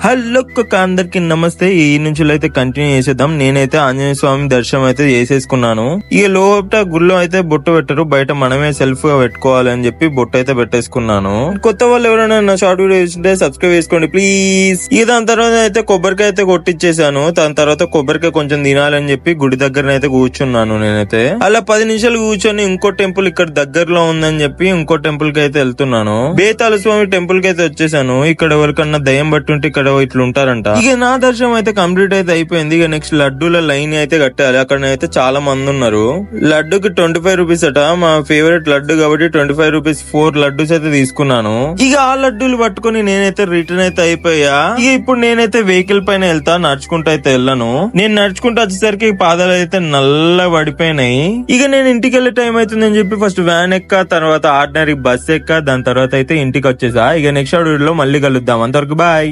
Hello అందరికి నమస్తే. ఈ నుంచి అయితే కంటిన్యూ చేసేద్దాం. నేనైతే ఆంజనేయ స్వామి దర్శనం అయితే చేసేసుకున్నాను. ఇక లోపల గుళ్ళో అయితే బొట్టు పెట్టరు, బయట మనమే సెల్ఫ్ గా పెట్టుకోవాలి అని చెప్పి బొట్టు అయితే పెట్టేసుకున్నాను. కొత్త వాళ్ళు ఎవరైనా నా షార్ట్ వీడియో చూస్తుంటే సబ్స్క్రైబ్ చేసుకోండి ప్లీజ్. ఇక దాని తర్వాత అయితే కొబ్బరికాయ అయితే కొట్టించేసాను. దాని తర్వాత కొబ్బరికాయ కొంచెం తినాలని చెప్పి గుడి దగ్గర అయితే కూర్చున్నాను. నేనైతే అలా 10 నిమిషాలు కూర్చొని ఇంకో టెంపుల్ ఇక్కడ దగ్గరలో ఉందని చెప్పి ఇంకో టెంపుల్ కి అయితే వెళ్తున్నాను. బేతాళ స్వామి టెంపుల్ కి అయితే వచ్చేసాను. ఇక్కడ ఎవరికన్నా దయ్యం బట్టి ఉంటే ఇక్కడ ఇట్లా ఉంటారంట. ఇక నా దర్శనం అయితే కంప్లీట్ అయితే అయిపోయింది. ఇక నెక్స్ట్ లడ్డూల లైన్ అయితే కట్టాలి. అక్కడ అయితే చాలా మంది ఉన్నారు. లడ్డుకి 25 రూపీస్ అట. మా ఫేవరెట్ లడ్డు కాబట్టి 25 రూపీస్ 4 లడ్డూస్ అయితే తీసుకున్నాను. ఇక ఆ లడ్డూలు పట్టుకుని నేనైతే రిటర్న్ అయితే అయిపోయా. ఇక ఇప్పుడు నేనైతే వెహికల్ పైన వెళ్తా, నడుచుకుంటూ అయితే వెళ్ళను. నేను నడుచుకుంటూ వచ్చేసరికి పాదాలు అయితే నల్ల పడిపోయినాయి. ఇక నేను ఇంటికి వెళ్ళే టైం అవుతుందని చెప్పి ఫస్ట్ వ్యాన్ ఎక్కా, తర్వాత ఆర్డినరీ బస్ ఎక్కా, దాని తర్వాత అయితే ఇంటికి వచ్చేసా. ఇక నెక్స్ట్ వీడియోలో మళ్ళీ కలుద్దాం. అంతవరకు బాయ్.